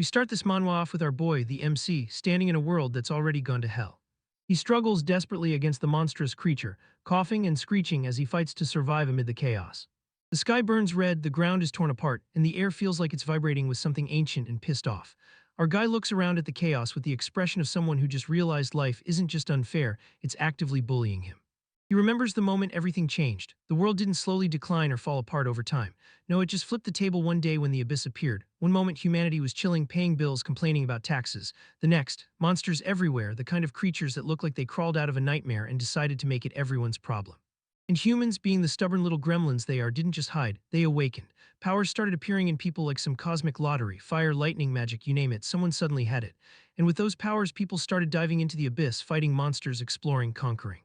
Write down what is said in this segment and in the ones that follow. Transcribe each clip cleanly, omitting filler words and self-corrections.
We start this manhwa off with our boy, the MC, standing in a world that's already gone to hell. He struggles desperately against the monstrous creature, coughing and screeching as he fights to survive amid the chaos. The sky burns red, the ground is torn apart, and the air feels like it's vibrating with something ancient and pissed off. Our guy looks around at the chaos with the expression of someone who just realized life isn't just unfair, it's actively bullying him. He remembers the moment everything changed. The world didn't slowly decline or fall apart over time. No, it just flipped the table one day when the abyss appeared. One moment humanity was chilling, paying bills, complaining about taxes. The next, monsters everywhere, the kind of creatures that look like they crawled out of a nightmare and decided to make it everyone's problem. And humans, being the stubborn little gremlins they are, didn't just hide, they awakened. Powers started appearing in people like some cosmic lottery, fire, lightning, magic, you name it, someone suddenly had it. And with those powers, people started diving into the abyss, fighting monsters, exploring, conquering.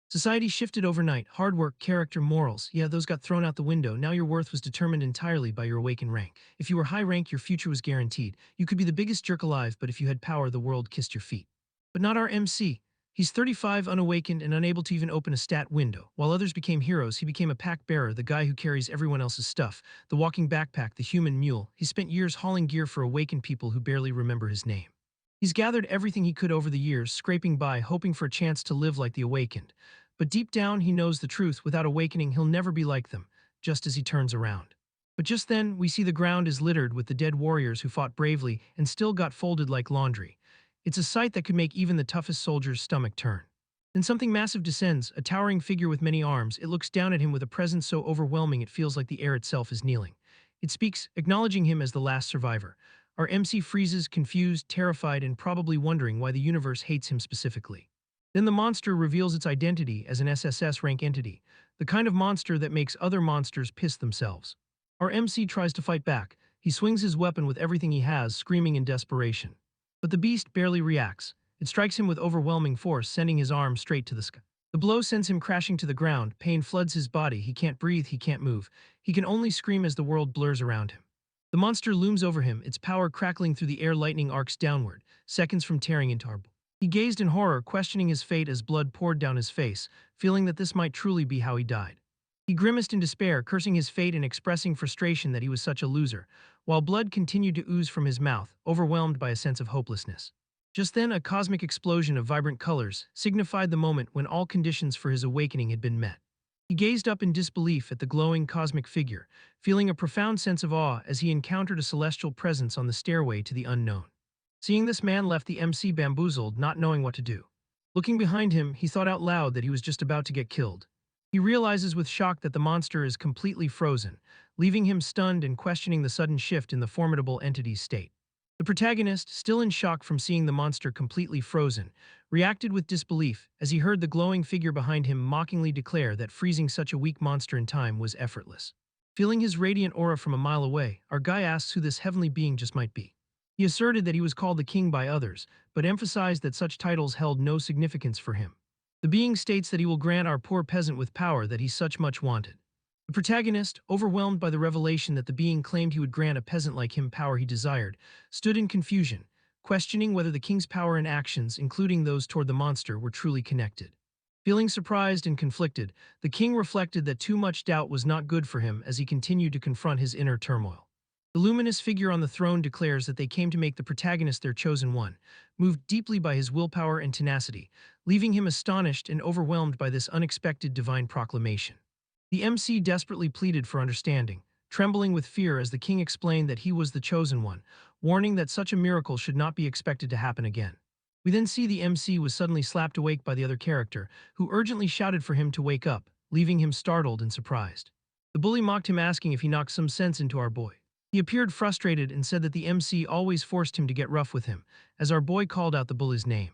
Society shifted overnight. Hard work, character, morals, yeah, those got thrown out the window. Now your worth was determined entirely by your awakened rank. If you were high rank, your future was guaranteed. You could be the biggest jerk alive, but if you had power, the world kissed your feet. But not our MC. He's 35, unawakened, and unable to even open a stat window. While others became heroes, he became a pack bearer, the guy who carries everyone else's stuff, the walking backpack, the human mule. He spent years hauling gear for awakened people who barely remember his name. He's gathered everything he could over the years, scraping by, hoping for a chance to live like the awakened. But deep down, he knows the truth. Without awakening, he'll never be like them, just as he turns around. But just then, we see the ground is littered with the dead warriors who fought bravely and still got folded like laundry. It's a sight that could make even the toughest soldier's stomach turn. Then something massive descends, a towering figure with many arms. It looks down at him with a presence so overwhelming it feels like the air itself is kneeling. It speaks, acknowledging him as the last survivor. Our MC freezes, confused, terrified, and probably wondering why the universe hates him specifically. Then the monster reveals its identity as an SSS-Rank entity, the kind of monster that makes other monsters piss themselves. Our MC tries to fight back. He swings his weapon with everything he has, screaming in desperation. But the beast barely reacts. It strikes him with overwhelming force, sending his arm straight to the sky. The blow sends him crashing to the ground. Pain floods his body. He can't breathe, he can't move. He can only scream as the world blurs around him. The monster looms over him, its power crackling through the air. Lightning arcs downward, seconds from tearing into our. He gazed in horror, questioning his fate as blood poured down his face, feeling that this might truly be how he died. He grimaced in despair, cursing his fate and expressing frustration that he was such a loser, while blood continued to ooze from his mouth, overwhelmed by a sense of hopelessness. Just then, a cosmic explosion of vibrant colors signified the moment when all conditions for his awakening had been met. He gazed up in disbelief at the glowing cosmic figure, feeling a profound sense of awe as he encountered a celestial presence on the stairway to the unknown. Seeing this man left the MC bamboozled, not knowing what to do. Looking behind him, he thought out loud that he was just about to get killed. He realizes with shock that the monster is completely frozen, leaving him stunned and questioning the sudden shift in the formidable entity's state. The protagonist, still in shock from seeing the monster completely frozen, reacted with disbelief as he heard the glowing figure behind him mockingly declare that freezing such a weak monster in time was effortless. Feeling his radiant aura from a mile away, our guy asks who this heavenly being just might be. He asserted that he was called the king by others, but emphasized that such titles held no significance for him. The being states that he will grant our poor peasant with power that he such much wanted. The protagonist, overwhelmed by the revelation that the being claimed he would grant a peasant like him power he desired, stood in confusion, questioning whether the king's power and actions, including those toward the monster, were truly connected. Feeling surprised and conflicted, the king reflected that too much doubt was not good for him as he continued to confront his inner turmoil. The luminous figure on the throne declares that they came to make the protagonist their chosen one, moved deeply by his willpower and tenacity, leaving him astonished and overwhelmed by this unexpected divine proclamation. The MC desperately pleaded for understanding, trembling with fear as the king explained that he was the chosen one, warning that such a miracle should not be expected to happen again. We then see the MC was suddenly slapped awake by the other character, who urgently shouted for him to wake up, leaving him startled and surprised. The bully mocked him, asking if he knocked some sense into our boy. He appeared frustrated and said that the MC always forced him to get rough with him, as our boy called out the bully's name.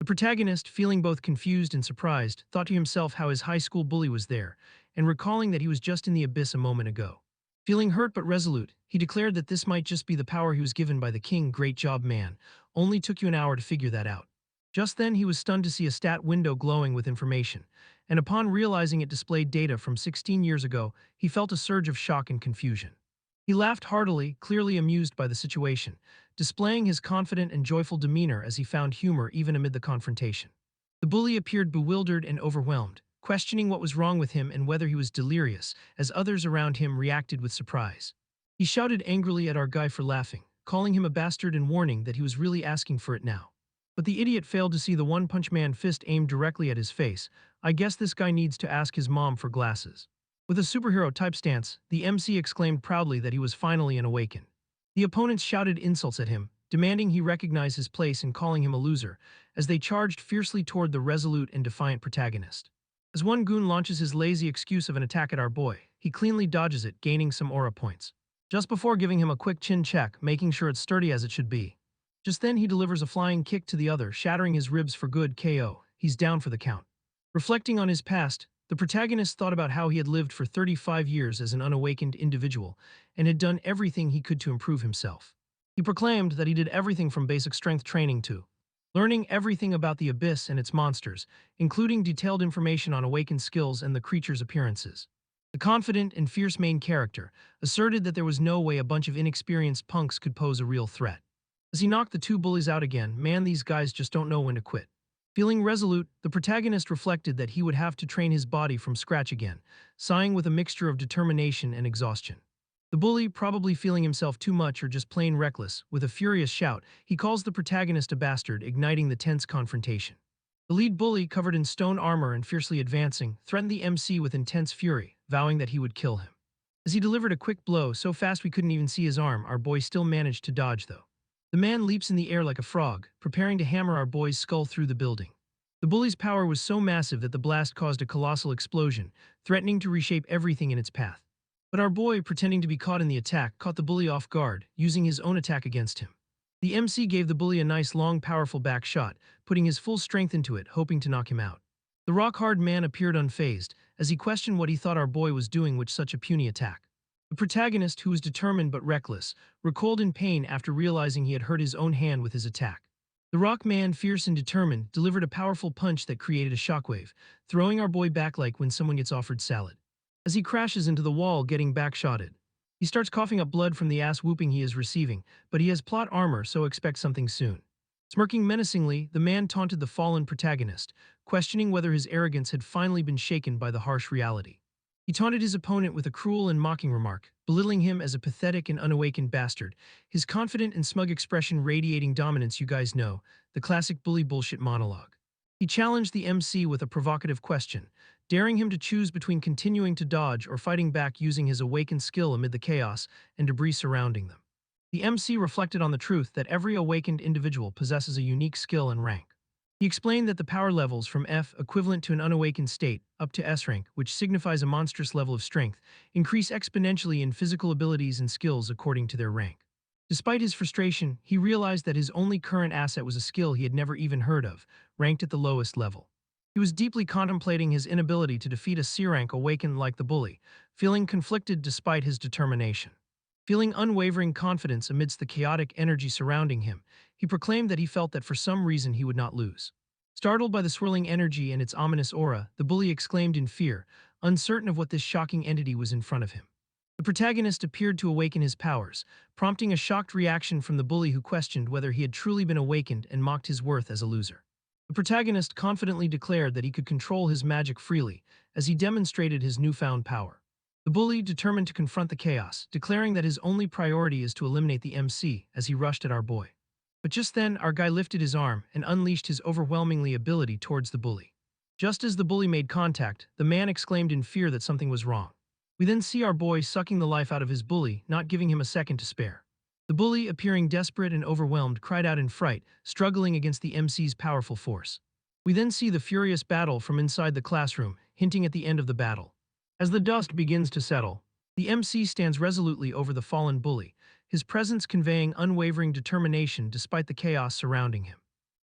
The protagonist, feeling both confused and surprised, thought to himself how his high school bully was there, and recalling that he was just in the abyss a moment ago. Feeling hurt but resolute, he declared that this might just be the power he was given by the king. Great job, man. Only took you an hour to figure that out. Just then, he was stunned to see a stat window glowing with information, and upon realizing it displayed data from 16 years ago, he felt a surge of shock and confusion. He laughed heartily, clearly amused by the situation, displaying his confident and joyful demeanor as he found humor even amid the confrontation. The bully appeared bewildered and overwhelmed, questioning what was wrong with him and whether he was delirious, as others around him reacted with surprise. He shouted angrily at our guy for laughing, calling him a bastard and warning that he was really asking for it now. But the idiot failed to see the One Punch Man fist aimed directly at his face. I guess this guy needs to ask his mom for glasses. With a superhero-type stance, the MC exclaimed proudly that he was finally an awakened. The opponents shouted insults at him, demanding he recognize his place and calling him a loser, as they charged fiercely toward the resolute and defiant protagonist. As one goon launches his lazy excuse of an attack at our boy, he cleanly dodges it, gaining some aura points. Just before giving him a quick chin check, making sure it's sturdy as it should be. Just then he delivers a flying kick to the other, shattering his ribs for good KO. He's down for the count. Reflecting on his past, the protagonist thought about how he had lived for 35 years as an unawakened individual and had done everything he could to improve himself. He proclaimed that he did everything from basic strength training to learning everything about the abyss and its monsters, including detailed information on awakened skills and the creature's appearances. The confident and fierce main character asserted that there was no way a bunch of inexperienced punks could pose a real threat. As he knocked the two bullies out again, man, these guys just don't know when to quit. Feeling resolute, the protagonist reflected that he would have to train his body from scratch again, sighing with a mixture of determination and exhaustion. The bully, probably feeling himself too much or just plain reckless, with a furious shout, he calls the protagonist a bastard, igniting the tense confrontation. The lead bully, covered in stone armor and fiercely advancing, threatened the MC with intense fury, vowing that he would kill him. As he delivered a quick blow so fast we couldn't even see his arm, our boy still managed to dodge though. The man leaps in the air like a frog, preparing to hammer our boy's skull through the building. The bully's power was so massive that the blast caused a colossal explosion, threatening to reshape everything in its path. But our boy, pretending to be caught in the attack, caught the bully off guard, using his own attack against him. The MC gave the bully a nice long powerful back shot, putting his full strength into it, hoping to knock him out. The rock-hard man appeared unfazed, as he questioned what he thought our boy was doing with such a puny attack. The protagonist, who was determined but reckless, recoiled in pain after realizing he had hurt his own hand with his attack. The rock man, fierce and determined, delivered a powerful punch that created a shockwave, throwing our boy back like when someone gets offered salad. As he crashes into the wall, getting backshotted. He starts coughing up blood from the ass-whooping he is receiving, but he has plot armor, so expect something soon. Smirking menacingly, the man taunted the fallen protagonist, questioning whether his arrogance had finally been shaken by the harsh reality. He taunted his opponent with a cruel and mocking remark, belittling him as a pathetic and unawakened bastard, his confident and smug expression radiating dominance. You guys know, the classic bully bullshit monologue. He challenged the MC with a provocative question, daring him to choose between continuing to dodge or fighting back using his awakened skill amid the chaos and debris surrounding them. The MC reflected on the truth that every awakened individual possesses a unique skill and rank. He explained that the power levels from F, equivalent to an unawakened state, up to S-Rank, which signifies a monstrous level of strength, increase exponentially in physical abilities and skills according to their rank. Despite his frustration, he realized that his only current asset was a skill he had never even heard of, ranked at the lowest level. He was deeply contemplating his inability to defeat a C-Rank awakened like the bully, feeling conflicted despite his determination. Feeling unwavering confidence amidst the chaotic energy surrounding him, he proclaimed that he felt that for some reason he would not lose. Startled by the swirling energy and its ominous aura, the bully exclaimed in fear, uncertain of what this shocking entity was in front of him. The protagonist appeared to awaken his powers, prompting a shocked reaction from the bully, who questioned whether he had truly been awakened and mocked his worth as a loser. The protagonist confidently declared that he could control his magic freely, as he demonstrated his newfound power. The bully determined to confront the chaos, declaring that his only priority is to eliminate the MC as he rushed at our boy. But just then, our guy lifted his arm and unleashed his overwhelmingly ability towards the bully. Just as the bully made contact, the man exclaimed in fear that something was wrong. We then see our boy sucking the life out of his bully, not giving him a second to spare. The bully, appearing desperate and overwhelmed, cried out in fright, struggling against the MC's powerful force. We then see the furious battle from inside the classroom, hinting at the end of the battle. As the dust begins to settle, the MC stands resolutely over the fallen bully, his presence conveying unwavering determination despite the chaos surrounding him.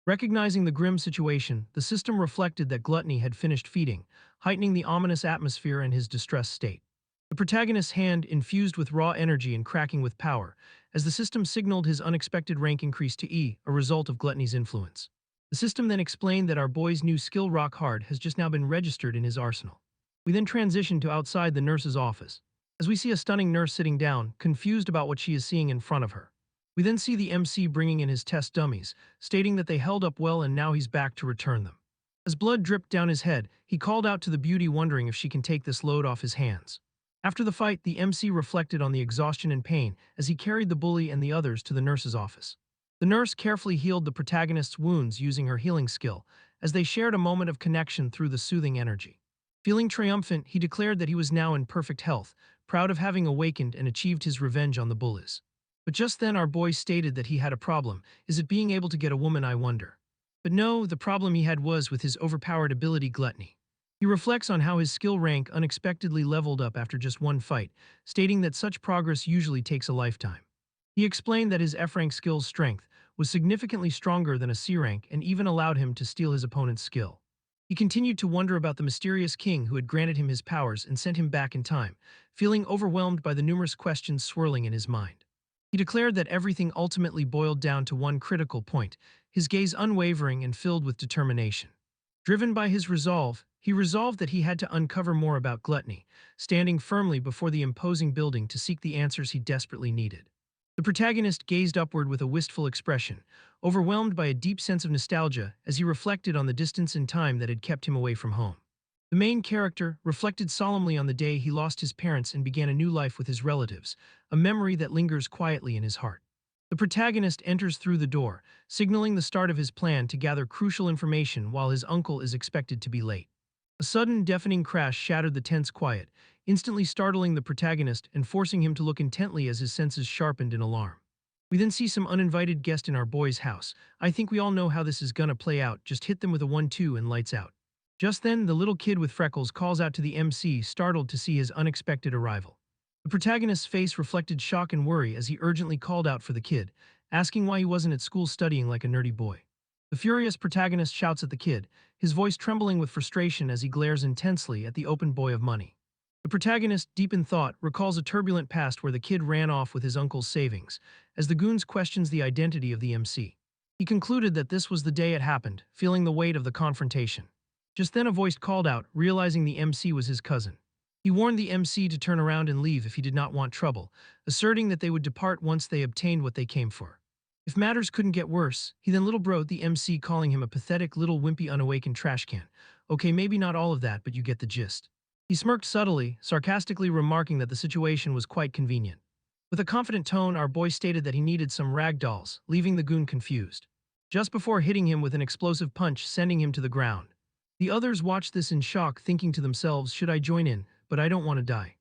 Recognizing the grim situation, the system reflected that Gluttony had finished feeding, heightening the ominous atmosphere in his distressed state. The protagonist's hand infused with raw energy and cracking with power, as the system signaled his unexpected rank increase to E, a result of Gluttony's influence. The system then explained that our boy's new skill, Rock Hard, has just now been registered in his arsenal. We then transition to outside the nurse's office, as we see a stunning nurse sitting down, confused about what she is seeing in front of her. We then see the MC bringing in his test dummies, stating that they held up well and now he's back to return them. As blood dripped down his head, he called out to the beauty, wondering if she can take this load off his hands. After the fight, the MC reflected on the exhaustion and pain as he carried the bully and the others to the nurse's office. The nurse carefully healed the protagonist's wounds using her healing skill, as they shared a moment of connection through the soothing energy. Feeling triumphant, he declared that he was now in perfect health, proud of having awakened and achieved his revenge on the bullies. But just then our boy stated that he had a problem. Is it being able to get a woman, I wonder? But no, the problem he had was with his overpowered ability Gluttony. He reflects on how his skill rank unexpectedly leveled up after just one fight, stating that such progress usually takes a lifetime. He explained that his F-rank skill's strength was significantly stronger than a C-rank and even allowed him to steal his opponent's skill. He continued to wonder about the mysterious king who had granted him his powers and sent him back in time, feeling overwhelmed by the numerous questions swirling in his mind. He declared that everything ultimately boiled down to one critical point, his gaze unwavering and filled with determination. Driven by his resolve, he resolved that he had to uncover more about Gluttony, standing firmly before the imposing building to seek the answers he desperately needed. The protagonist gazed upward with a wistful expression, overwhelmed by a deep sense of nostalgia as he reflected on the distance and time that had kept him away from home. The main character reflected solemnly on the day he lost his parents and began a new life with his relatives, a memory that lingers quietly in his heart. The protagonist enters through the door, signaling the start of his plan to gather crucial information while his uncle is expected to be late. A sudden, deafening crash shattered the tense quiet, instantly startling the protagonist and forcing him to look intently as his senses sharpened in alarm. We then see some uninvited guest in our boy's house. I think we all know how this is gonna play out, just hit them with a 1-2 and lights out. Just then, the little kid with freckles calls out to the MC, startled to see his unexpected arrival. The protagonist's face reflected shock and worry as he urgently called out for the kid, asking why he wasn't at school studying like a nerdy boy. The furious protagonist shouts at the kid, his voice trembling with frustration as he glares intensely at the open boy of money. The protagonist, deep in thought, recalls a turbulent past where the kid ran off with his uncle's savings, as the goons questions the identity of the MC. He concluded that this was the day it happened, feeling the weight of the confrontation. Just then a voice called out, realizing the MC was his cousin. He warned the MC to turn around and leave if he did not want trouble, asserting that they would depart once they obtained what they came for. If matters couldn't get worse, he then little broed the MC, calling him a pathetic little wimpy unawakened trash can. Okay, maybe not all of that, but you get the gist. He smirked subtly, sarcastically remarking that the situation was quite convenient. With a confident tone, our boy stated that he needed some rag dolls, leaving the goon confused. Just before hitting him with an explosive punch, sending him to the ground. The others watched this in shock, thinking to themselves, should I join in? But I don't want to die.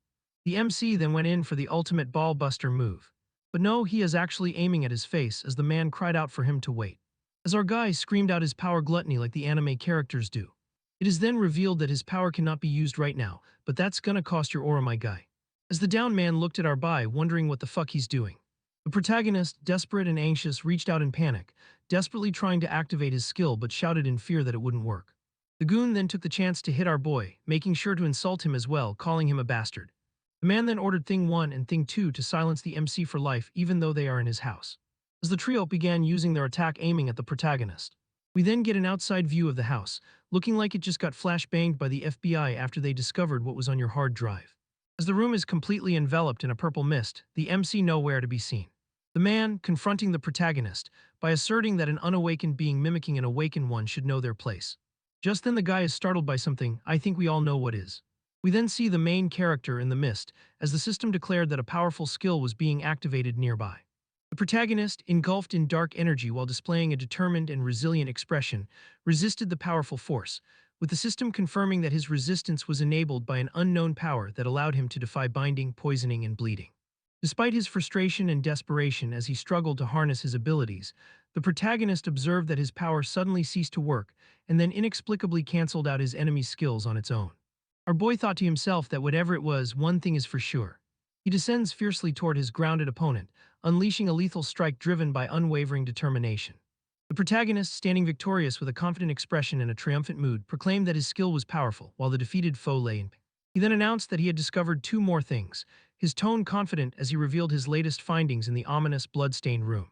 The MC then went in for the ultimate ball buster move. But no, he is actually aiming at his face as the man cried out for him to wait. As our guy screamed out his power Gluttony like the anime characters do. It is then revealed that his power cannot be used right now, but that's gonna cost your aura, my guy. As the down man looked at our guy, wondering what the fuck he's doing. The protagonist, desperate and anxious, reached out in panic, desperately trying to activate his skill but shouted in fear that it wouldn't work. The goon then took the chance to hit our boy, making sure to insult him as well, calling him a bastard. The man then ordered Thing 1 and Thing 2 to silence the MC for life even though they are in his house. As the trio began using their attack aiming at the protagonist. We then get an outside view of the house, looking like it just got flashbanged by the FBI after they discovered what was on your hard drive. As the room is completely enveloped in a purple mist, the MC nowhere to be seen. The man confronting the protagonist by asserting that an unawakened being mimicking an awakened one should know their place. Just then the guy is startled by something, I think we all know what is. We then see the main character in the mist, as the system declared that a powerful skill was being activated nearby. The protagonist, engulfed in dark energy while displaying a determined and resilient expression, resisted the powerful force, with the system confirming that his resistance was enabled by an unknown power that allowed him to defy binding, poisoning, and bleeding. Despite his frustration and desperation as he struggled to harness his abilities, the protagonist observed that his power suddenly ceased to work and then inexplicably canceled out his enemy's skills on its own. Our boy thought to himself that whatever it was, one thing is for sure. He descends fiercely toward his grounded opponent, unleashing a lethal strike driven by unwavering determination. The protagonist, standing victorious with a confident expression and a triumphant mood, proclaimed that his skill was powerful, while the defeated foe lay in pain. He then announced that he had discovered 2 more things, his tone confident as he revealed his latest findings in the ominous, blood-stained room.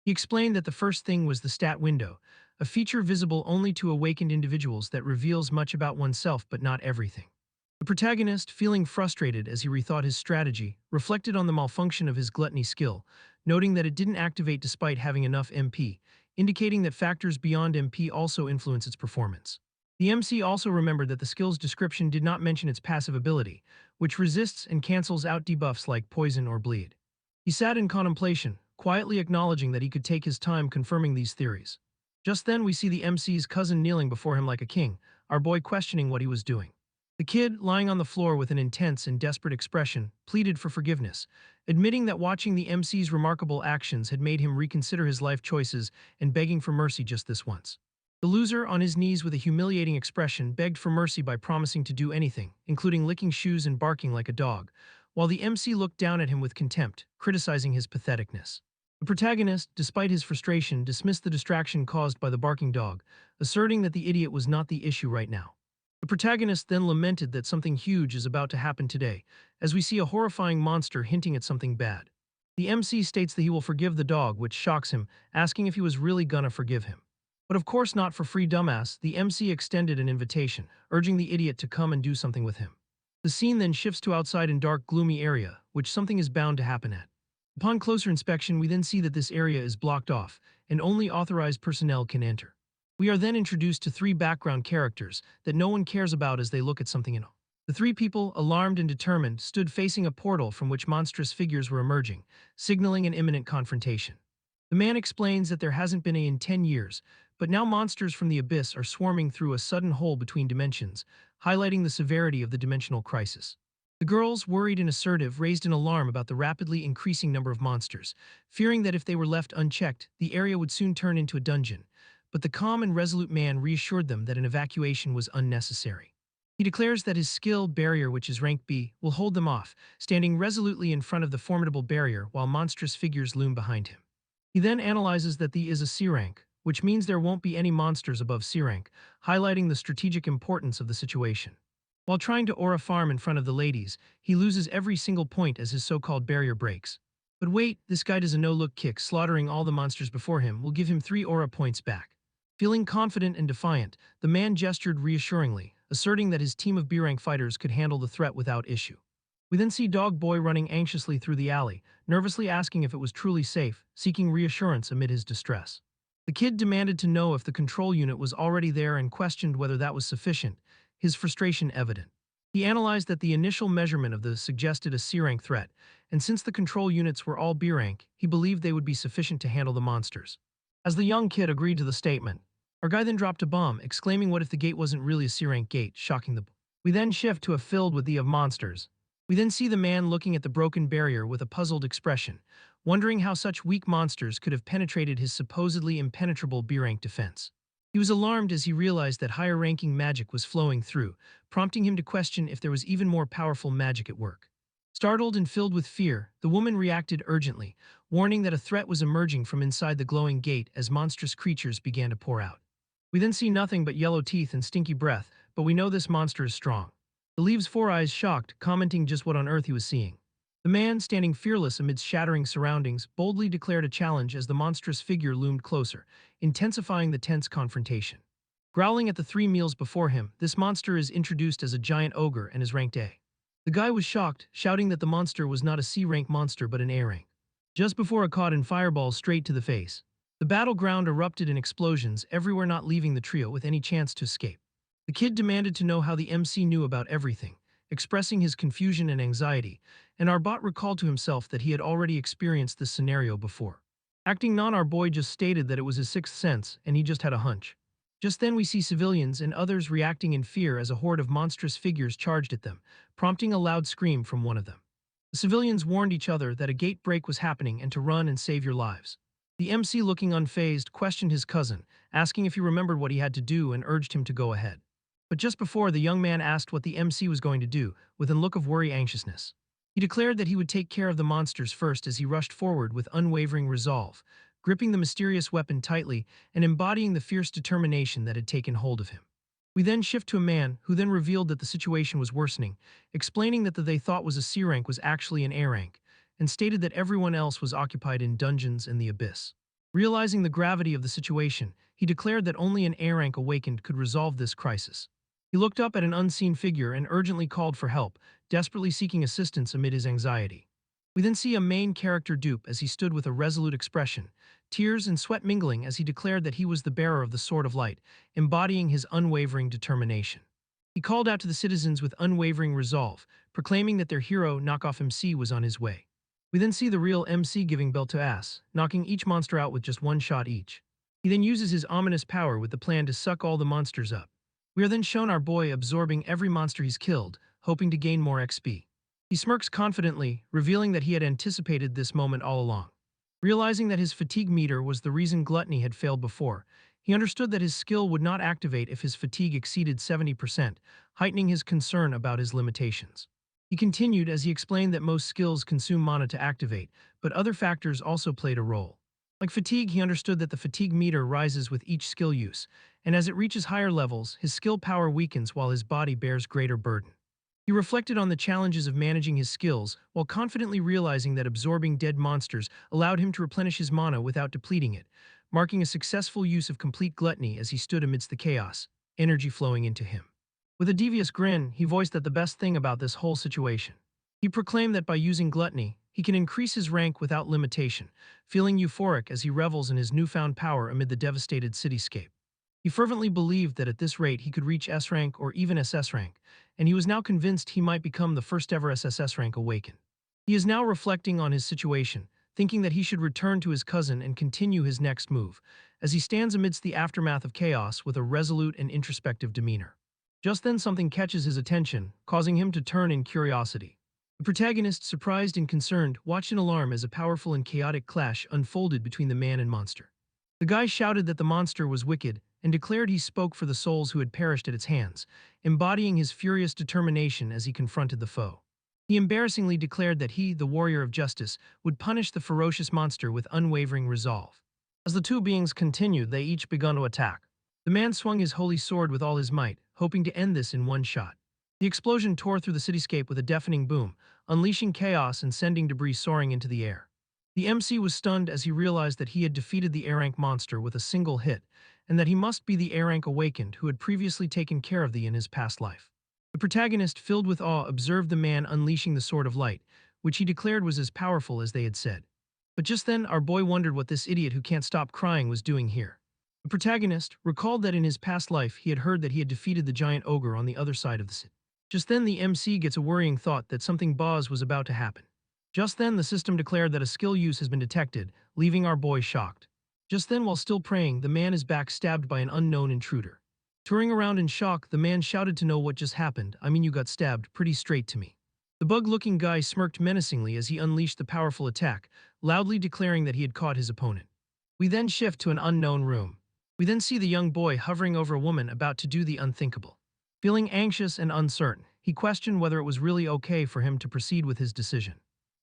He explained that the first thing was the stat window, a feature visible only to awakened individuals that reveals much about oneself but not everything. The protagonist, feeling frustrated as he rethought his strategy, reflected on the malfunction of his gluttony skill, noting that it didn't activate despite having enough MP, indicating that factors beyond MP also influence its performance. The MC also remembered that the skill's description did not mention its passive ability, which resists and cancels out debuffs like poison or bleed. He sat in contemplation, quietly acknowledging that he could take his time confirming these theories. Just then we see the MC's cousin kneeling before him like a king, our boy questioning what he was doing. The kid, lying on the floor with an intense and desperate expression, pleaded for forgiveness, admitting that watching the MC's remarkable actions had made him reconsider his life choices and begging for mercy just this once. The loser, on his knees with a humiliating expression, begged for mercy by promising to do anything, including licking shoes and barking like a dog, while the MC looked down at him with contempt, criticizing his patheticness. The protagonist, despite his frustration, dismissed the distraction caused by the barking dog, asserting that the idiot was not the issue right now. The protagonist then lamented that something huge is about to happen today, as we see a horrifying monster hinting at something bad. The MC states that he will forgive the dog, which shocks him, asking if he was really gonna forgive him. But of course not for free, dumbass. The MC extended an invitation, urging the idiot to come and do something with him. The scene then shifts to outside in dark, gloomy area, which something is bound to happen at. Upon closer inspection, we then see that this area is blocked off, and only authorized personnel can enter. We are then introduced to three background characters that no one cares about as they look at something in. The three people, alarmed and determined, stood facing a portal from which monstrous figures were emerging, signaling an imminent confrontation. The man explains that there hasn't been a in 10 years, but now monsters from the abyss are swarming through a sudden hole between dimensions, highlighting the severity of the dimensional crisis. The girls, worried and assertive, raised an alarm about the rapidly increasing number of monsters, fearing that if they were left unchecked, the area would soon turn into a dungeon. But the calm and resolute man reassured them that an evacuation was unnecessary. He declares that his skill barrier, which is rank B, will hold them off, standing resolutely in front of the formidable barrier while monstrous figures loom behind him. He then analyzes that the is a C rank, which means there won't be any monsters above C rank, highlighting the strategic importance of the situation. While trying to aura farm in front of the ladies, he loses every single point as his so-called barrier breaks. But wait, this guy does a no-look kick, slaughtering all the monsters before him will give him 3 aura points back. Feeling confident and defiant, the man gestured reassuringly, asserting that his team of B-rank fighters could handle the threat without issue. We then see Dog Boy running anxiously through the alley, nervously asking if it was truly safe, seeking reassurance amid his distress. The kid demanded to know if the control unit was already there and questioned whether that was sufficient, his frustration evident. He analyzed that the initial measurement of the suggested a C-rank threat, and since the control units were all B-rank, he believed they would be sufficient to handle the monsters. As the young kid agreed to the statement, our guy then dropped a bomb, exclaiming what if the gate wasn't really a C-rank gate, shocking the. We then shift to a filled with the of monsters. We then see the man looking at the broken barrier with a puzzled expression, wondering how such weak monsters could have penetrated his supposedly impenetrable B-rank defense. He was alarmed as he realized that higher-ranking magic was flowing through, prompting him to question if there was even more powerful magic at work. Startled and filled with fear, the woman reacted urgently, warning that a threat was emerging from inside the glowing gate as monstrous creatures began to pour out. We then see nothing but yellow teeth and stinky breath, but we know this monster is strong. The leaves 4 eyes shocked, commenting just what on earth he was seeing. The man, standing fearless amidst shattering surroundings, boldly declared a challenge as the monstrous figure loomed closer, intensifying the tense confrontation. Growling at the 3 meals before him, this monster is introduced as a giant ogre and is ranked A. The guy was shocked, shouting that the monster was not a C-rank monster but an A-rank. Just before it caught in fireballs straight to the face. The battleground erupted in explosions, everywhere, not leaving the trio with any chance to escape. The kid demanded to know how the MC knew about everything, expressing his confusion and anxiety, and our bot recalled to himself that he had already experienced this scenario before. Acting non, our boy just stated that it was his sixth sense and he just had a hunch. Just then we see civilians and others reacting in fear as a horde of monstrous figures charged at them, prompting a loud scream from one of them. The civilians warned each other that a gate break was happening and to run and save your lives. The MC, looking unfazed, questioned his cousin, asking if he remembered what he had to do and urged him to go ahead. But just before, the young man asked what the MC was going to do, with a look of worry anxiousness. He declared that he would take care of the monsters first as he rushed forward with unwavering resolve, gripping the mysterious weapon tightly and embodying the fierce determination that had taken hold of him. We then shift to a man who then revealed that the situation was worsening, explaining that the they thought was a C rank was actually an A rank, and stated that everyone else was occupied in dungeons and the abyss. Realizing the gravity of the situation, he declared that only an A rank awakened could resolve this crisis. He looked up at an unseen figure and urgently called for help, desperately seeking assistance amid his anxiety. We then see a main character dupe as he stood with a resolute expression, tears and sweat mingling as he declared that he was the bearer of the Sword of Light, embodying his unwavering determination. He called out to the citizens with unwavering resolve, proclaiming that their hero, Knockoff MC, was on his way. We then see the real MC giving belt to ass, knocking each monster out with just one shot each. He then uses his ominous power with the plan to suck all the monsters up. We are then shown our boy absorbing every monster he's killed, hoping to gain more XP. He smirks confidently, revealing that he had anticipated this moment all along. Realizing that his fatigue meter was the reason Gluttony had failed before, he understood that his skill would not activate if his fatigue exceeded 70%, heightening his concern about his limitations. He continued as he explained that most skills consume mana to activate, but other factors also played a role. Like fatigue, he understood that the fatigue meter rises with each skill use, and as it reaches higher levels, his skill power weakens while his body bears greater burden. He reflected on the challenges of managing his skills while confidently realizing that absorbing dead monsters allowed him to replenish his mana without depleting it, marking a successful use of complete gluttony as he stood amidst the chaos, energy flowing into him. With a devious grin, he voiced that the best thing about this whole situation. He proclaimed that by using gluttony, he can increase his rank without limitation, feeling euphoric as he revels in his newfound power amid the devastated cityscape. He fervently believed that at this rate he could reach S-Rank or even SS-Rank, and he was now convinced he might become the first ever SSS-Rank awaken. He is now reflecting on his situation, thinking that he should return to his cousin and continue his next move, as he stands amidst the aftermath of chaos with a resolute and introspective demeanor. Just then something catches his attention, causing him to turn in curiosity. The protagonist, surprised and concerned, watched in alarm as a powerful and chaotic clash unfolded between the man and monster. The guy shouted that the monster was wicked and declared he spoke for the souls who had perished at its hands, embodying his furious determination as he confronted the foe. He embarrassingly declared that he, the warrior of justice, would punish the ferocious monster with unwavering resolve. As the two beings continued, they each began to attack. The man swung his holy sword with all his might, hoping to end this in one shot. The explosion tore through the cityscape with a deafening boom, unleashing chaos and sending debris soaring into the air. The MC was stunned as he realized that he had defeated the A-Rank monster with a single hit, and that he must be the A-Rank awakened who had previously taken care of in his past life. The protagonist, filled with awe, observed the man unleashing the Sword of Light, which he declared was as powerful as they had said. But just then, our boy wondered what this idiot who can't stop crying was doing here. The protagonist recalled that in his past life he had heard that he had defeated the giant ogre on the other side of the city. Just then, the MC gets a worrying thought that something boss was about to happen. Just then, the system declared that a skill use has been detected, leaving our boy shocked. Just then, while still praying, the man is backstabbed by an unknown intruder. Touring around in shock, the man shouted to know what just happened. "I mean, you got stabbed pretty straight to me." The bug-looking guy smirked menacingly as he unleashed the powerful attack, loudly declaring that he had caught his opponent. We then shift to an unknown room. We then see the young boy hovering over a woman about to do the unthinkable. Feeling anxious and uncertain, he questioned whether it was really okay for him to proceed with his decision.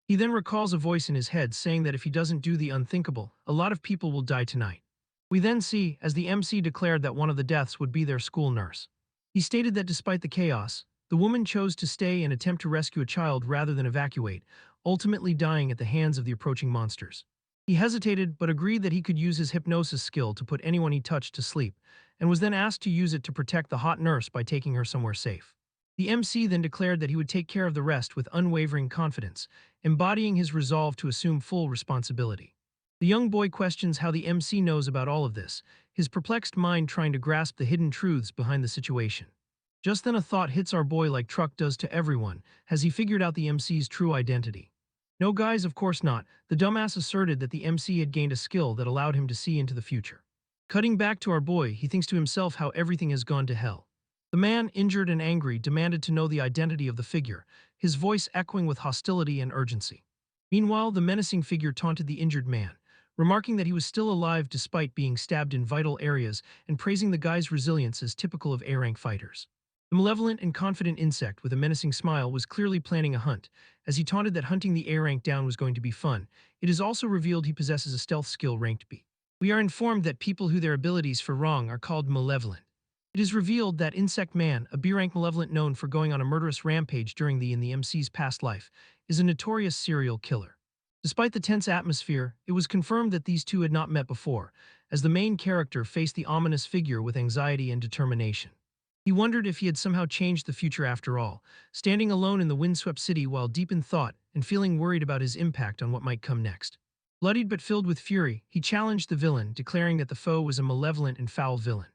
He then recalls a voice in his head saying that if he doesn't do the unthinkable, a lot of people will die tonight. We then see, as the MC declared that one of the deaths would be their school nurse. He stated that despite the chaos, the woman chose to stay and attempt to rescue a child rather than evacuate, ultimately dying at the hands of the approaching monsters. He hesitated but agreed that he could use his hypnosis skill to put anyone he touched to sleep, and was then asked to use it to protect the hot nurse by taking her somewhere safe. The MC then declared that he would take care of the rest with unwavering confidence, embodying his resolve to assume full responsibility. The young boy questions how the MC knows about all of this, his perplexed mind trying to grasp the hidden truths behind the situation. Just then a thought hits our boy like Truck does to everyone, as he figured out the MC's true identity. No guys, of course not. The dumbass asserted that the MC had gained a skill that allowed him to see into the future. Cutting back to our boy, he thinks to himself how everything has gone to hell. The man, injured and angry, demanded to know the identity of the figure, his voice echoing with hostility and urgency. Meanwhile, the menacing figure taunted the injured man, remarking that he was still alive despite being stabbed in vital areas and praising the guy's resilience as typical of A-Rank fighters. The malevolent and confident insect with a menacing smile was clearly planning a hunt, as he taunted that hunting the A-Rank down was going to be fun. It is also revealed he possesses a stealth skill ranked B. We are informed that people who their abilities for wrong are called malevolent. It is revealed that Insect Man, a B-rank malevolent known for going on a murderous rampage during the MC's past life, is a notorious serial killer. Despite the tense atmosphere, it was confirmed that these two had not met before, as the main character faced the ominous figure with anxiety and determination. He wondered if he had somehow changed the future after all, standing alone in the windswept city while deep in thought and feeling worried about his impact on what might come next. Bloodied but filled with fury, he challenged the villain, declaring that the foe was a malevolent and foul villain.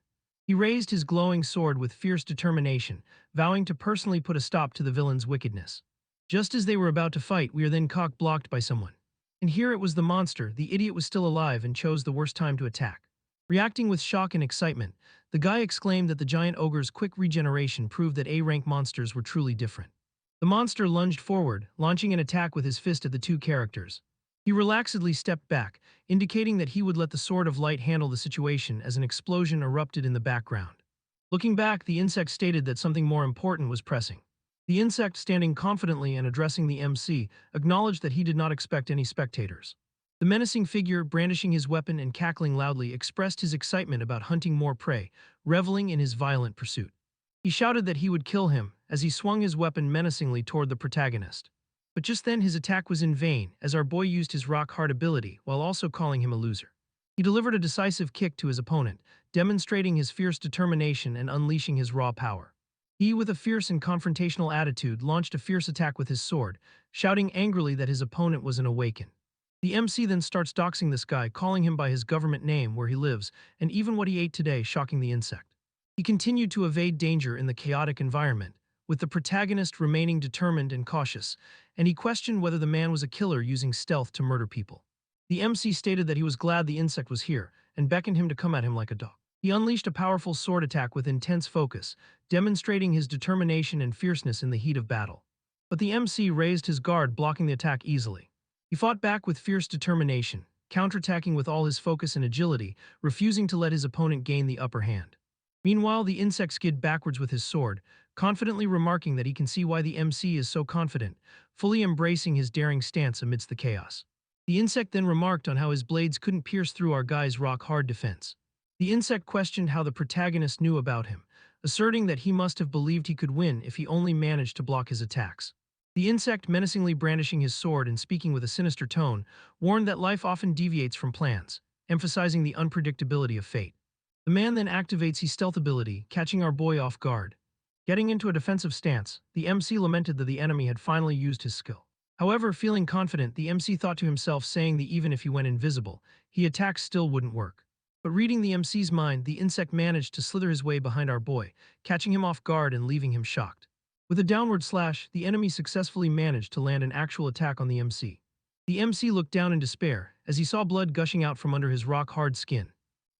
He raised his glowing sword with fierce determination, vowing to personally put a stop to the villain's wickedness. Just as they were about to fight, we are then cock-blocked by someone. And here it was the monster. The idiot was still alive and chose the worst time to attack. Reacting with shock and excitement, the guy exclaimed that the giant ogre's quick regeneration proved that A-rank monsters were truly different. The monster lunged forward, launching an attack with his fist at the two characters. He relaxedly stepped back, indicating that he would let the Sword of Light handle the situation as an explosion erupted in the background. Looking back, the insect stated that something more important was pressing. The insect, standing confidently and addressing the MC, acknowledged that he did not expect any spectators. The menacing figure, brandishing his weapon and cackling loudly, expressed his excitement about hunting more prey, reveling in his violent pursuit. He shouted that he would kill him as he swung his weapon menacingly toward the protagonist. But just then his attack was in vain, as our boy used his rock-hard ability while also calling him a loser. He delivered a decisive kick to his opponent, demonstrating his fierce determination and unleashing his raw power. He, with a fierce and confrontational attitude, launched a fierce attack with his sword, shouting angrily that his opponent was an awaken. The MC then starts doxing this guy, calling him by his government name, where he lives, and even what he ate today, shocking the insect. He continued to evade danger in the chaotic environment, with the protagonist remaining determined and cautious, and he questioned whether the man was a killer using stealth to murder people. The MC stated that he was glad the insect was here, and beckoned him to come at him like a dog. He unleashed a powerful sword attack with intense focus, demonstrating his determination and fierceness in the heat of battle. But the MC raised his guard, blocking the attack easily. He fought back with fierce determination, counterattacking with all his focus and agility, refusing to let his opponent gain the upper hand. Meanwhile, the insect skid backwards with his sword, confidently remarking that he can see why the MC is so confident, fully embracing his daring stance amidst the chaos. The insect then remarked on how his blades couldn't pierce through our guy's rock-hard defense. The insect questioned how the protagonist knew about him, asserting that he must have believed he could win if he only managed to block his attacks. The insect, menacingly brandishing his sword and speaking with a sinister tone, warned that life often deviates from plans, emphasizing the unpredictability of fate. The man then activates his stealth ability, catching our boy off guard. Getting into a defensive stance, the MC lamented that the enemy had finally used his skill. However, feeling confident, the MC thought to himself, saying that even if he went invisible, his attacks still wouldn't work. But reading the MC's mind, the insect managed to slither his way behind our boy, catching him off guard and leaving him shocked. With a downward slash, the enemy successfully managed to land an actual attack on the MC. The MC looked down in despair as he saw blood gushing out from under his rock-hard skin.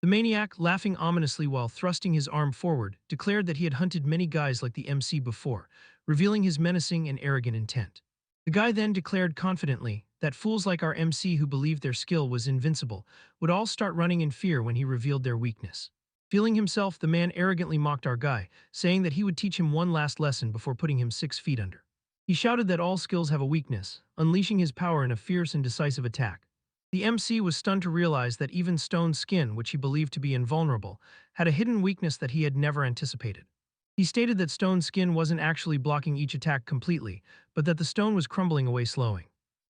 The maniac, laughing ominously while thrusting his arm forward, declared that he had hunted many guys like the MC before, revealing his menacing and arrogant intent. The guy then declared confidently that fools like our MC who believed their skill was invincible would all start running in fear when he revealed their weakness. Feeling himself, the man arrogantly mocked our guy, saying that he would teach him one last lesson before putting him 6 feet under. He shouted that all skills have a weakness, unleashing his power in a fierce and decisive attack. The MC was stunned to realize that even Stone's skin, which he believed to be invulnerable, had a hidden weakness that he had never anticipated. He stated that Stone's skin wasn't actually blocking each attack completely, but that the stone was crumbling away, slowing.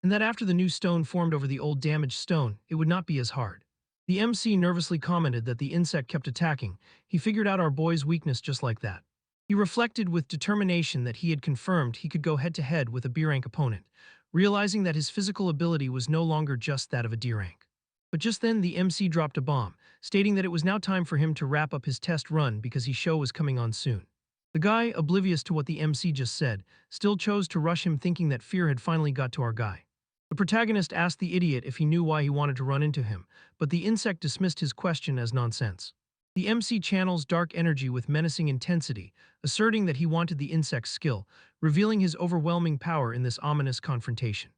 And that after the new stone formed over the old damaged stone, it would not be as hard. The MC nervously commented that the insect kept attacking. He figured out our boy's weakness just like that. He reflected with determination that he had confirmed he could go head-to-head with a B-rank opponent, realizing that his physical ability was no longer just that of a D-rank. But just then the MC dropped a bomb, stating that it was now time for him to wrap up his test run because his show was coming on soon. The guy, oblivious to what the MC just said, still chose to rush him, thinking that fear had finally got to our guy. The protagonist asked the idiot if he knew why he wanted to run into him, but the insect dismissed his question as nonsense. The MC channels dark energy with menacing intensity, asserting that he wanted the insect's skill, revealing his overwhelming power in this ominous confrontation.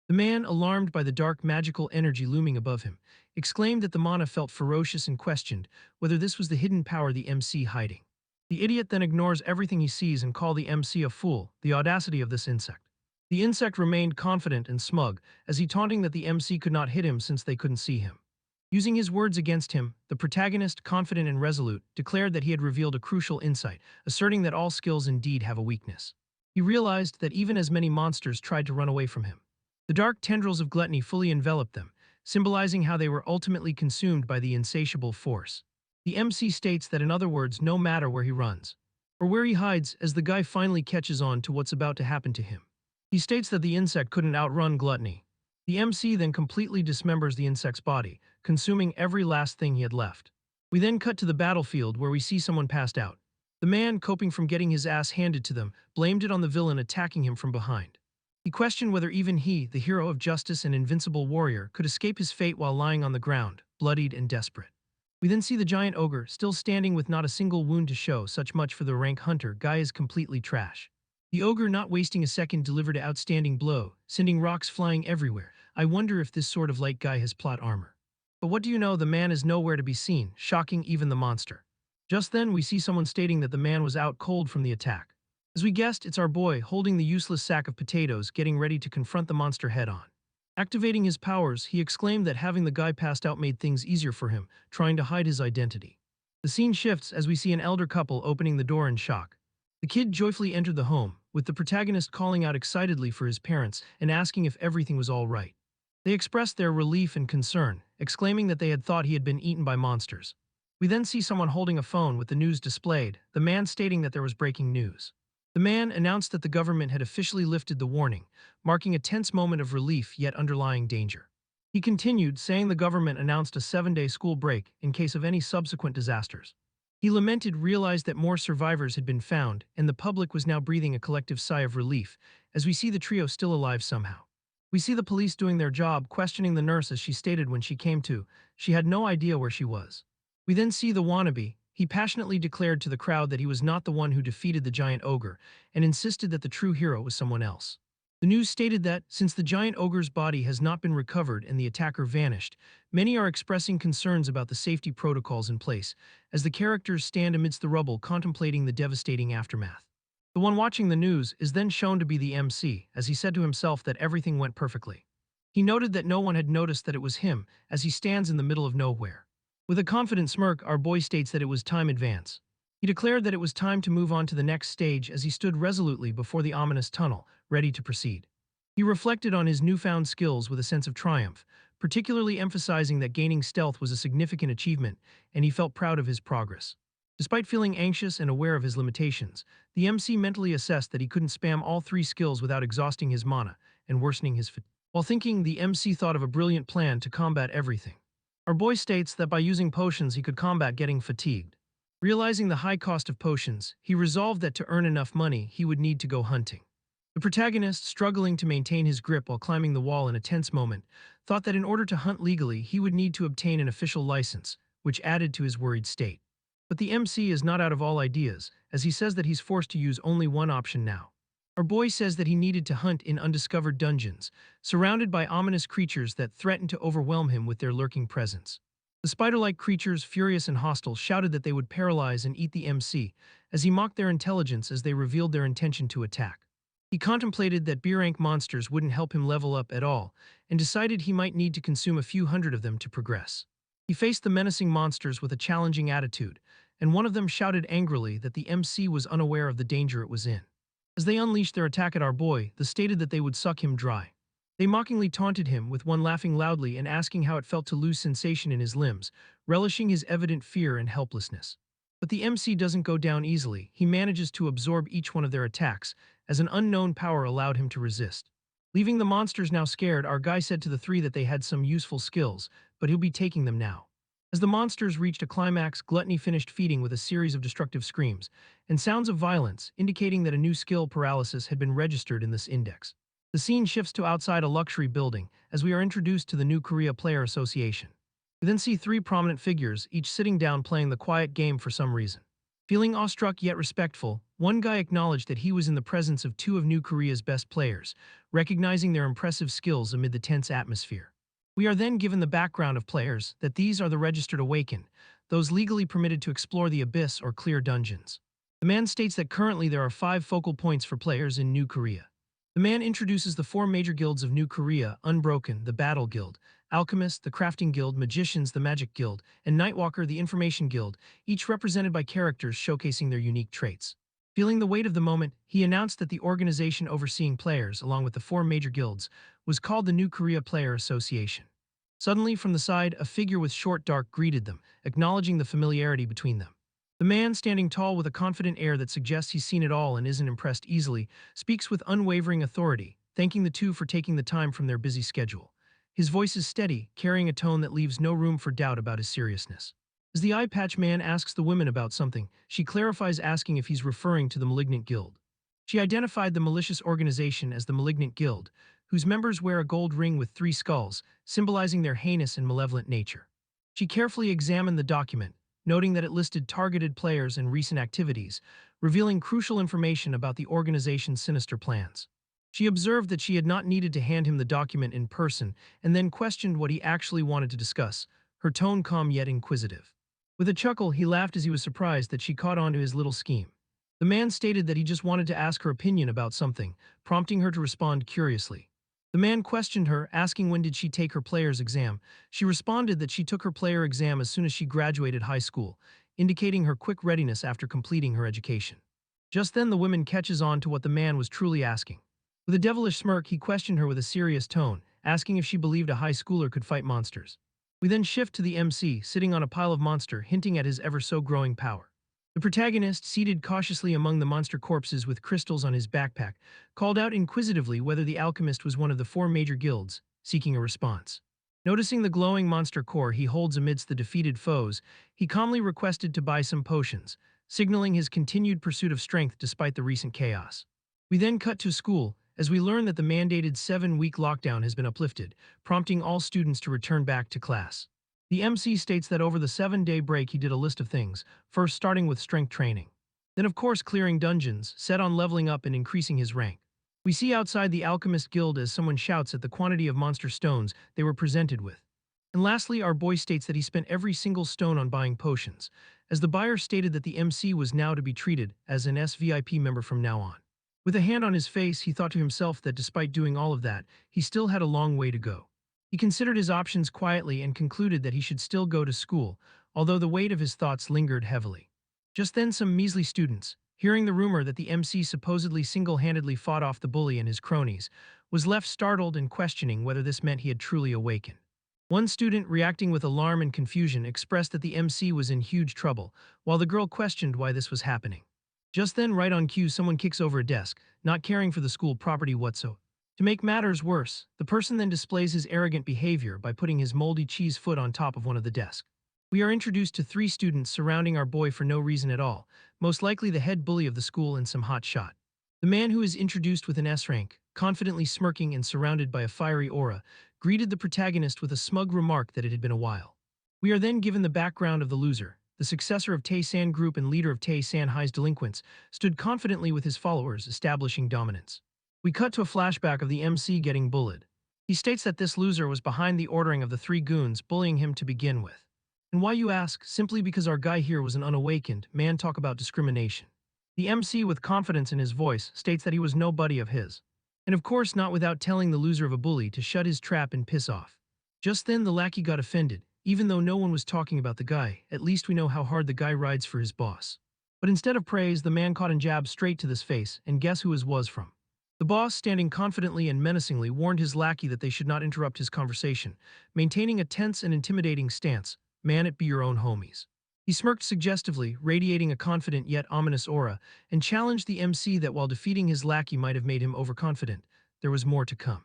The man, alarmed by the dark magical energy looming above him, exclaimed that the mana felt ferocious and questioned whether this was the hidden power the MC hiding. The idiot then ignores everything he sees and calls the MC a fool, the audacity of this insect. The insect remained confident and smug, as he taunting that the MC could not hit him since they couldn't see him. Using his words against him, the protagonist, confident and resolute, declared that he had revealed a crucial insight, asserting that all skills indeed have a weakness. He realized that even as many monsters tried to run away from him, the dark tendrils of gluttony fully enveloped them, symbolizing how they were ultimately consumed by the insatiable force. The MC states that, in other words, no matter where he runs, or where he hides, as the guy finally catches on to what's about to happen to him. He states that the insect couldn't outrun gluttony. The MC then completely dismembers the insect's body, consuming every last thing he had left. We then cut to the battlefield where we see someone passed out. The man, coping from getting his ass handed to them, blamed it on the villain attacking him from behind. He questioned whether even he, the hero of justice and invincible warrior, could escape his fate while lying on the ground, bloodied and desperate. We then see the giant ogre, still standing with not a single wound to show. Such much for the rank hunter. Guy is completely trash. The ogre, not wasting a second, delivered an outstanding blow, sending rocks flying everywhere. I wonder if this sort of light guy has plot armor. But what do you know, the man is nowhere to be seen, shocking even the monster. Just then we see someone stating that the man was out cold from the attack. As we guessed, it's our boy, holding the useless sack of potatoes, getting ready to confront the monster head-on. Activating his powers, he exclaimed that having the guy passed out made things easier for him, trying to hide his identity. The scene shifts as we see an elder couple opening the door in shock. The kid joyfully entered the home, with the protagonist calling out excitedly for his parents and asking if everything was all right. They expressed their relief and concern, exclaiming that they had thought he had been eaten by monsters. We then see someone holding a phone with the news displayed, the man stating that there was breaking news. The man announced that the government had officially lifted the warning, marking a tense moment of relief yet underlying danger. He continued, saying the government announced a 7-day school break in case of any subsequent disasters. He lamented, realized that more survivors had been found, and the public was now breathing a collective sigh of relief, as we see the trio still alive somehow. We see the police doing their job, questioning the nurse as she stated when she came to, she had no idea where she was. We then see the wannabe. He passionately declared to the crowd that he was not the one who defeated the giant ogre, and insisted that the true hero was someone else. The news stated that, since the giant ogre's body has not been recovered and the attacker vanished, many are expressing concerns about the safety protocols in place, as the characters stand amidst the rubble contemplating the devastating aftermath. The one watching the news is then shown to be the MC, as he said to himself that everything went perfectly. He noted that no one had noticed that it was him, as he stands in the middle of nowhere. With a confident smirk, our boy states that it was time advance. He declared that it was time to move on to the next stage as he stood resolutely before the ominous tunnel, ready to proceed. He reflected on his newfound skills with a sense of triumph, particularly emphasizing that gaining stealth was a significant achievement, and he felt proud of his progress. Despite feeling anxious and aware of his limitations, the MC mentally assessed that he couldn't spam all 3 skills without exhausting his mana and worsening his fatigue. While thinking, the MC thought of a brilliant plan to combat everything. Our boy states that by using potions he could combat getting fatigued. Realizing the high cost of potions, he resolved that to earn enough money he would need to go hunting. The protagonist, struggling to maintain his grip while climbing the wall in a tense moment, thought that in order to hunt legally he would need to obtain an official license, which added to his worried state. But the MC is not out of all ideas, as he says that he's forced to use only one option now. Our boy says that he needed to hunt in undiscovered dungeons, surrounded by ominous creatures that threatened to overwhelm him with their lurking presence. The spider-like creatures, furious and hostile, shouted that they would paralyze and eat the MC, as he mocked their intelligence as they revealed their intention to attack. He contemplated that B-rank monsters wouldn't help him level up at all, and decided he might need to consume a few hundred of them to progress. He faced the menacing monsters with a challenging attitude, and one of them shouted angrily that the MC was unaware of the danger it was in. As they unleashed their attack at our boy, they stated that they would suck him dry. They mockingly taunted him, with one laughing loudly and asking how it felt to lose sensation in his limbs, relishing his evident fear and helplessness. But the MC doesn't go down easily. He manages to absorb each one of their attacks, as an unknown power allowed him to resist. Leaving the monsters now scared, our guy said to the 3 that they had some useful skills, but he'll be taking them now. As the monsters reached a climax, Gluttony finished feeding with a series of destructive screams and sounds of violence, indicating that a new skill, paralysis, had been registered in this index. The scene shifts to outside a luxury building, as we are introduced to the New Korea Player Association. We then see 3 prominent figures, each sitting down playing the quiet game for some reason. Feeling awestruck yet respectful, one guy acknowledged that he was in the presence of 2 of New Korea's best players, recognizing their impressive skills amid the tense atmosphere. We are then given the background of players, that these are the registered awaken, those legally permitted to explore the abyss or clear dungeons. The man states that currently there are 5 focal points for players in New Korea. The man introduces the 4 major guilds of New Korea: Unbroken, the Battle Guild; Alchemist, the Crafting Guild; Magicians, the Magic Guild; and Nightwalker, the Information Guild, each represented by characters showcasing their unique traits. Feeling the weight of the moment, he announced that the organization overseeing players, along with the 4 major guilds, was called the New Korea Player Association. Suddenly, from the side, a figure with short dark greeted them, acknowledging the familiarity between them. The man, standing tall with a confident air that suggests he's seen it all and isn't impressed easily, speaks with unwavering authority, thanking the 2 for taking the time from their busy schedule. His voice is steady, carrying a tone that leaves no room for doubt about his seriousness. As the eye patch man asks the women about something, she clarifies asking if he's referring to the Malignant Guild. She identified the malicious organization as the Malignant Guild, whose members wear a gold ring with 3 skulls, symbolizing their heinous and malevolent nature. She carefully examined the document, noting that it listed targeted players and recent activities, revealing crucial information about the organization's sinister plans. She observed that she had not needed to hand him the document in person and then questioned what he actually wanted to discuss, her tone calm yet inquisitive. With a chuckle, he laughed as he was surprised that she caught on to his little scheme. The man stated that he just wanted to ask her opinion about something, prompting her to respond curiously. The man questioned her, asking when did she take her player's exam. She responded that she took her player exam as soon as she graduated high school, indicating her quick readiness after completing her education. Just then the woman catches on to what the man was truly asking. With a devilish smirk, he questioned her with a serious tone, asking if she believed a high schooler could fight monsters. We then shift to the MC, sitting on a pile of monster, hinting at his ever-so-growing power. The protagonist, seated cautiously among the monster corpses with crystals on his backpack, called out inquisitively whether the alchemist was one of the 4 major guilds, seeking a response. Noticing the glowing monster core he holds amidst the defeated foes, he calmly requested to buy some potions, signaling his continued pursuit of strength despite the recent chaos. We then cut to school, as we learn that the mandated 7-week lockdown has been uplifted, prompting all students to return back to class. The MC states that over the 7-day break he did a list of things, first starting with strength training. Then of course clearing dungeons, set on leveling up and increasing his rank. We see outside the Alchemist Guild as someone shouts at the quantity of monster stones they were presented with. And lastly, our boy states that he spent every single stone on buying potions, as the buyer stated that the MC was now to be treated as an SVIP member from now on. With a hand on his face, he thought to himself that despite doing all of that, he still had a long way to go. He considered his options quietly and concluded that he should still go to school, although the weight of his thoughts lingered heavily. Just then some measly students, hearing the rumor that the MC supposedly single-handedly fought off the bully and his cronies, was left startled and questioning whether this meant he had truly awakened. One student, reacting with alarm and confusion, expressed that the MC was in huge trouble, while the girl questioned why this was happening. Just then, right on cue, someone kicks over a desk, not caring for the school property whatsoever. To make matters worse, the person then displays his arrogant behavior by putting his moldy cheese foot on top of one of the desks. We are introduced to 3 students surrounding our boy for no reason at all, most likely the head bully of the school and some hot shot. The man, who is introduced with an S rank, confidently smirking and surrounded by a fiery aura, greeted the protagonist with a smug remark that it had been a while. We are then given the background of the loser. The successor of Tae-san Group and leader of Tae-san High's delinquents, stood confidently with his followers, establishing dominance. We cut to a flashback of the MC getting bullied. He states that this loser was behind the ordering of the 3 goons bullying him to begin with. And why, you ask? Simply because our guy here was an unawakened man. Talk about discrimination. The MC, with confidence in his voice, states that he was no buddy of his. And of course not without telling the loser of a bully to shut his trap and piss off. Just then the lackey got offended. Even though no one was talking about the guy, at least we know how hard the guy rides for his boss. But instead of praise, the man caught and jabbed straight to this face, and guess who his was from? The boss, standing confidently and menacingly, warned his lackey that they should not interrupt his conversation, maintaining a tense and intimidating stance. Man, it be your own homies. He smirked suggestively, radiating a confident yet ominous aura, and challenged the MC that while defeating his lackey might have made him overconfident, there was more to come.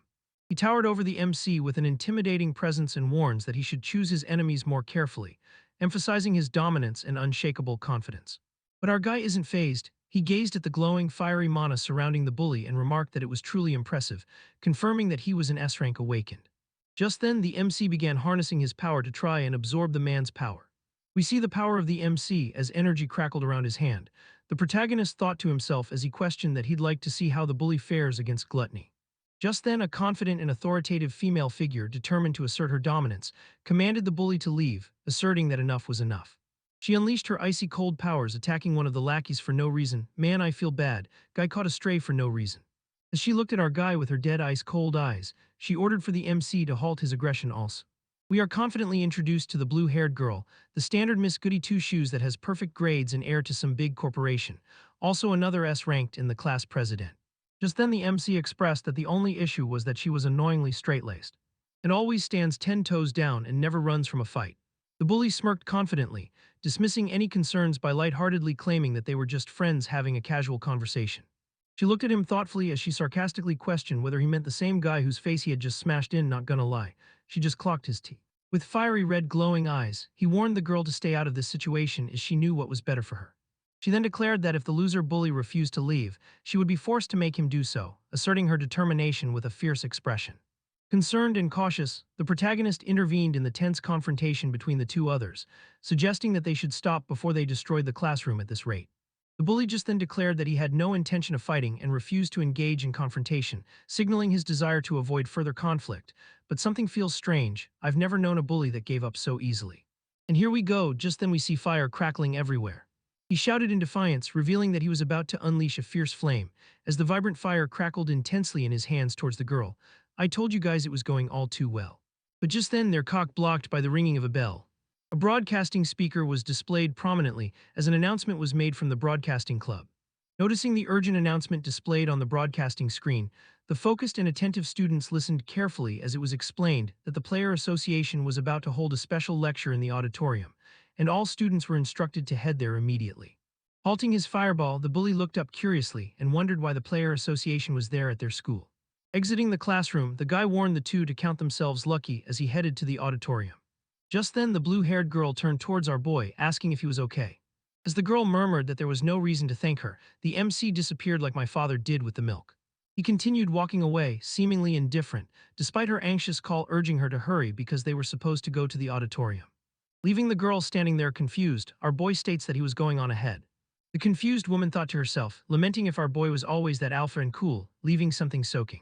He towered over the MC with an intimidating presence and warns that he should choose his enemies more carefully, emphasizing his dominance and unshakable confidence. But our guy isn't fazed. He gazed at the glowing, fiery mana surrounding the bully and remarked that it was truly impressive, confirming that he was an S-rank awakened. Just then, the MC began harnessing his power to try and absorb the man's power. We see the power of the MC as energy crackled around his hand. The protagonist thought to himself as he questioned that he'd like to see how the bully fares against Gluttony. Just then, a confident and authoritative female figure, determined to assert her dominance, commanded the bully to leave, asserting that enough was enough. She unleashed her icy cold powers, attacking one of the lackeys for no reason. Man, I feel bad. Guy caught a stray for no reason. As she looked at our guy with her dead ice-cold eyes, she ordered for the MC to halt his aggression also. We are confidently introduced to the blue-haired girl, the standard Miss Goody Two-Shoes that has perfect grades and heir to some big corporation, also another S-ranked in the class president. Just then the MC expressed that the only issue was that she was annoyingly straight-laced, and always stands 10 toes down and never runs from a fight. The bully smirked confidently, dismissing any concerns by lightheartedly claiming that they were just friends having a casual conversation. She looked at him thoughtfully as she sarcastically questioned whether he meant the same guy whose face he had just smashed in. Not gonna lie, she just clocked his teeth. With fiery red glowing eyes, he warned the girl to stay out of this situation as she knew what was better for her. She then declared that if the loser bully refused to leave, she would be forced to make him do so, asserting her determination with a fierce expression. Concerned and cautious, the protagonist intervened in the tense confrontation between the two others, suggesting that they should stop before they destroyed the classroom at this rate. The bully just then declared that he had no intention of fighting and refused to engage in confrontation, signaling his desire to avoid further conflict. But something feels strange. I've never known a bully that gave up so easily. And here we go, just then we see fire crackling everywhere. He shouted in defiance, revealing that he was about to unleash a fierce flame, as the vibrant fire crackled intensely in his hands towards the girl. I told you guys it was going all too well. But just then their cock blocked by the ringing of a bell. A broadcasting speaker was displayed prominently as an announcement was made from the broadcasting club. Noticing the urgent announcement displayed on the broadcasting screen, the focused and attentive students listened carefully as it was explained that the Player Association was about to hold a special lecture in the auditorium, and all students were instructed to head there immediately. Halting his fireball, the bully looked up curiously and wondered why the Player Association was there at their school. Exiting the classroom, the guy warned the two to count themselves lucky as he headed to the auditorium. Just then, the blue-haired girl turned towards our boy, asking if he was okay. As the girl murmured that there was no reason to thank her, the MC disappeared like my father did with the milk. He continued walking away, seemingly indifferent, despite her anxious call urging her to hurry because they were supposed to go to the auditorium. Leaving the girl standing there confused, our boy states that he was going on ahead. The confused woman thought to herself, lamenting if our boy was always that alpha and cool, leaving something soaking.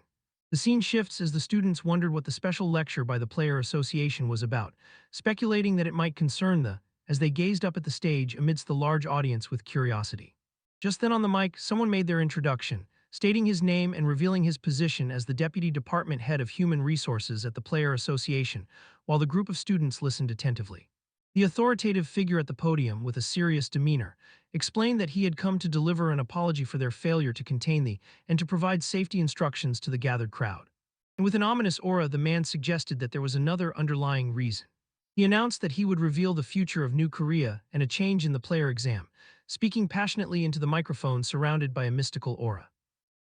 The scene shifts as the students wondered what the special lecture by the Player Association was about, speculating that it might concern as they gazed up at the stage amidst the large audience with curiosity. Just then on the mic, someone made their introduction, stating his name and revealing his position as the Deputy Department Head of Human Resources at the Player Association, while the group of students listened attentively. The authoritative figure at the podium, with a serious demeanor, explained that he had come to deliver an apology for their failure to contain and to provide safety instructions to the gathered crowd. And with an ominous aura, the man suggested that there was another underlying reason. He announced that he would reveal the future of New Korea and a change in the player exam, speaking passionately into the microphone surrounded by a mystical aura.